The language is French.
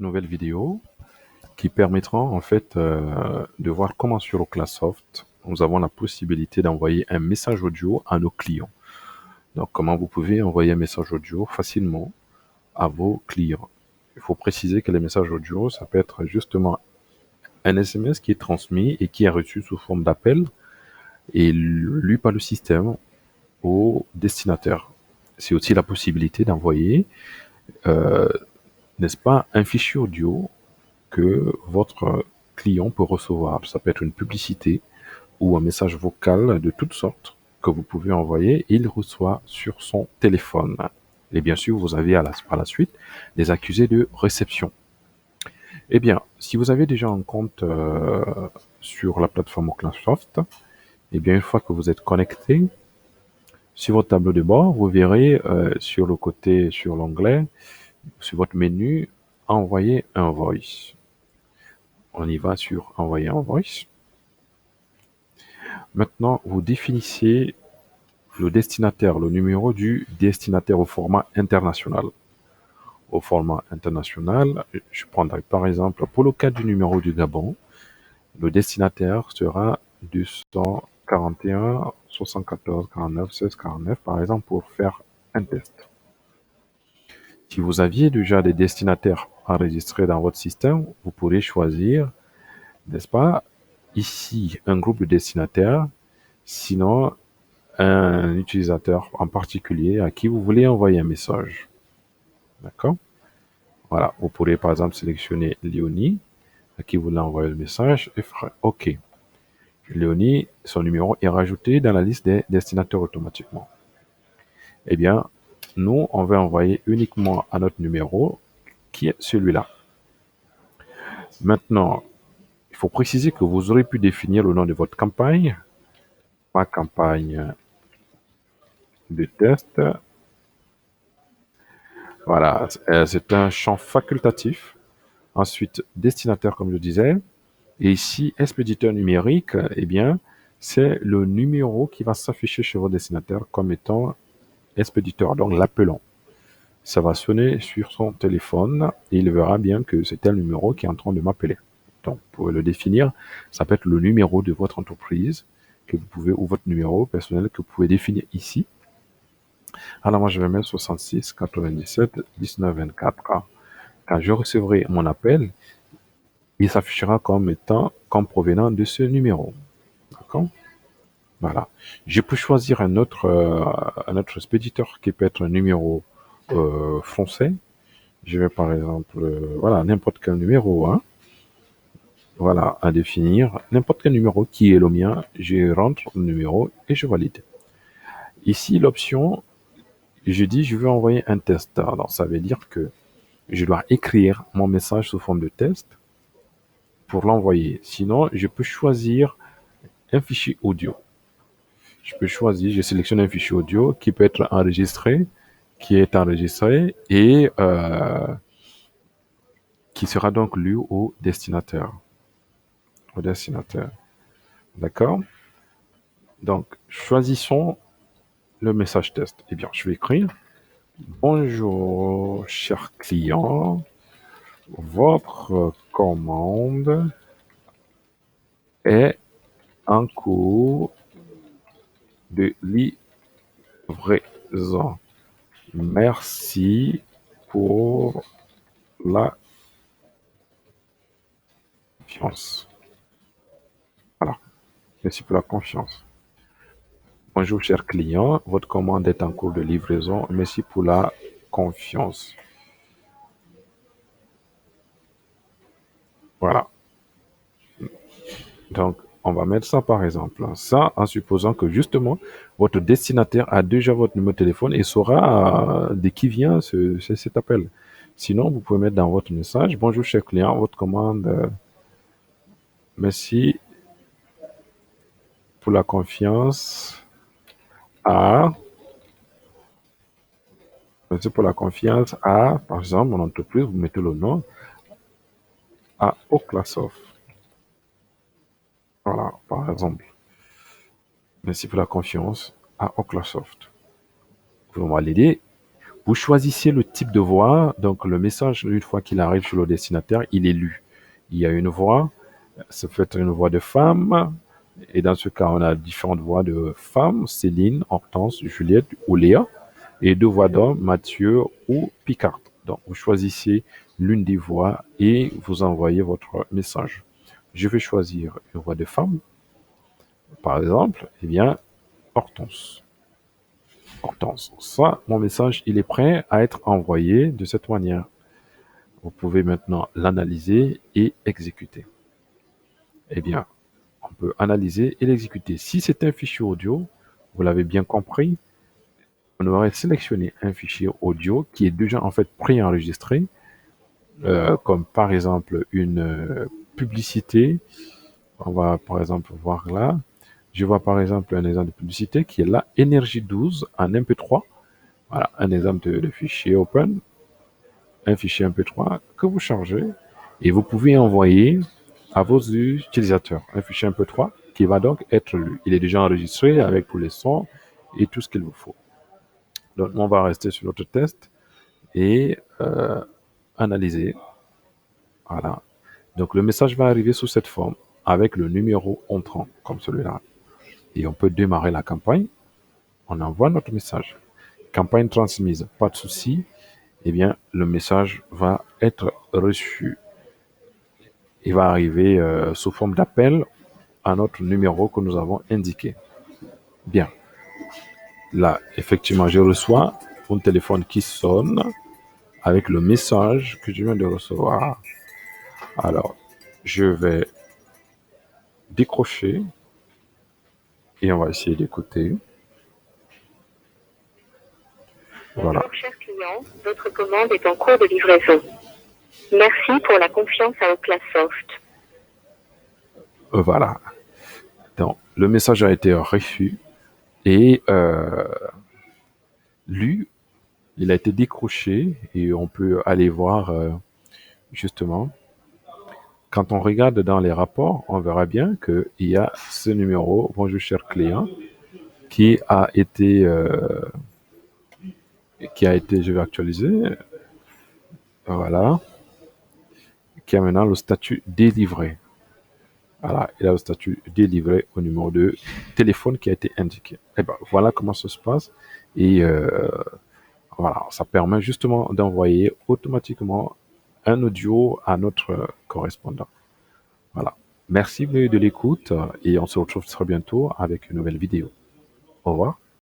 nouvelle vidéo qui permettra en fait de voir comment sur Oclasoft, nous avons la possibilité d'envoyer un message audio à nos clients. Donc comment vous pouvez envoyer un message audio facilement à vos clients. Il faut préciser que les messages audio, ça peut être justement un SMS qui est transmis et qui est reçu sous forme d'appel et lu par le système au destinataire. C'est aussi la possibilité d'envoyer, euh, n'est-ce pas, un fichier audio que votre client peut recevoir. Ça peut être une publicité ou un message vocal de toutes sortes que vous pouvez envoyer et il reçoit sur son téléphone. Et bien sûr, vous avez par la suite des accusés de réception. Eh bien, si vous avez déjà un compte sur la plateforme Oclasoft, eh bien, une fois que vous êtes connecté, sur votre tableau de bord, vous verrez sur le côté, sur l'onglet, sur votre menu, envoyer un voice. On y va sur envoyer un voice. Maintenant, vous définissez le destinataire, le numéro du destinataire au format international. Au format international, je prendrai par exemple, pour le cas du numéro du Gabon, le destinataire sera 241 74 49 16 49, par exemple, pour faire un test. Si vous aviez déjà des destinataires enregistrés dans votre système, vous pourrez choisir, n'est-ce pas, ici, un groupe de destinataires, sinon un utilisateur en particulier à qui vous voulez envoyer un message. D'accord? Voilà, vous pourrez par exemple sélectionner Léonie, à qui vous voulez envoyer le message, et faire OK. Léonie, son numéro est rajouté dans la liste des destinataires automatiquement. Eh bien, nous, on va envoyer uniquement à notre numéro, qui est celui-là. Maintenant, il faut préciser que vous aurez pu définir le nom de votre campagne, ma campagne de test. Voilà, c'est un champ facultatif. Ensuite, destinataire, comme je disais. Et ici, expéditeur numérique, eh bien, c'est le numéro qui va s'afficher chez votre destinataire comme étant expéditeur, donc l'appelant. Ça va sonner sur son téléphone et il verra bien que c'est un numéro qui est en train de m'appeler. Donc, vous pouvez le définir. Ça peut être le numéro de votre entreprise que vous pouvez, ou votre numéro personnel que vous pouvez définir ici. Alors, moi, je vais mettre 66 97 19 24. Quand je recevrai mon appel, il s'affichera comme provenant de ce numéro. D'accord? Voilà. Je peux choisir un autre expéditeur qui peut être un numéro français. Je vais par exemple, voilà, n'importe quel numéro, hein. Voilà, à définir. N'importe quel numéro qui est le mien, je rentre le numéro et je valide. Ici, l'option, je dis je veux envoyer un test. Alors, ça veut dire que je dois écrire mon message sous forme de test pour l'envoyer. Sinon, je peux choisir un fichier audio. Je peux choisir, je sélectionne un fichier audio qui peut être enregistré, qui est enregistré et qui sera donc lu au destinataire. Au destinataire. D'accord? Donc, choisissons le message test. Eh bien, je vais écrire bonjour, cher client, votre commande est en cours de livraison. Merci pour la confiance. Voilà. Merci pour la confiance. Bonjour, cher client. Votre commande est en cours de livraison. Merci pour la confiance. Voilà. Donc, on va mettre ça par exemple. Ça, en supposant que justement, votre destinataire a déjà votre numéro de téléphone et saura de qui vient cet appel. Sinon, vous pouvez mettre dans votre message, bonjour cher client, votre commande, merci pour la confiance à, merci pour la confiance à, par exemple, mon entreprise, vous mettez le nom, à Oclasoft. Voilà, par exemple. Merci pour la confiance à Oclasoft. Vous validez. Vous choisissez le type de voix. Donc, le message, une fois qu'il arrive sur le destinataire, il est lu. Il y a une voix, ça peut être une voix de femme. Et dans ce cas, on a différentes voix de femmes, Céline, Hortense, Juliette ou Léa. Et deux voix d'hommes, Mathieu ou Picard. Donc, vous choisissez l'une des voix et vous envoyez votre message. Je vais choisir une voix de femme, par exemple, eh bien, Hortense. Hortense. Ça, mon message, il est prêt à être envoyé de cette manière. Vous pouvez maintenant l'analyser et exécuter. Eh bien, on peut analyser et l'exécuter. Si c'est un fichier audio, vous l'avez bien compris, on aurait sélectionné un fichier audio qui est déjà en fait préenregistré, comme par exemple une publicité. On va par exemple voir là. Je vois par exemple un exemple de publicité qui est là, Énergie 12 en MP3. Voilà, un exemple de fichier open, un fichier MP3 que vous chargez et vous pouvez envoyer à vos utilisateurs. Un fichier MP3 qui va donc être lu. Il est déjà enregistré avec tous les sons et tout ce qu'il vous faut. Donc, on va rester sur notre test et analyser. Voilà. Donc, le message va arriver sous cette forme avec le numéro entrant, comme celui-là. Et on peut démarrer la campagne. On envoie notre message. Campagne transmise, pas de souci. Eh bien, le message va être reçu. Il va arriver sous forme d'appel à notre numéro que nous avons indiqué. Bien. Là, effectivement, je reçois mon téléphone qui sonne avec le message que je viens de recevoir. Alors, je vais décrocher et on va essayer d'écouter. Voilà. Bonjour, cher client. Votre commande est en cours de livraison. Merci pour la confiance à Oclasoft. Voilà. Donc, le message a été reçu et lu. Il a été décroché et on peut aller voir justement. Quand on regarde dans les rapports, on verra bien qu'il y a ce numéro, bonjour cher client, qui a été, je vais actualiser, voilà, qui a maintenant le statut délivré. Voilà, il a le statut délivré au numéro de téléphone qui a été indiqué. Et ben, voilà comment ça se passe. Et voilà, ça permet justement d'envoyer automatiquement un audio à notre correspondant. Voilà. Merci de l'écoute et on se retrouve très bientôt avec une nouvelle vidéo. Au revoir.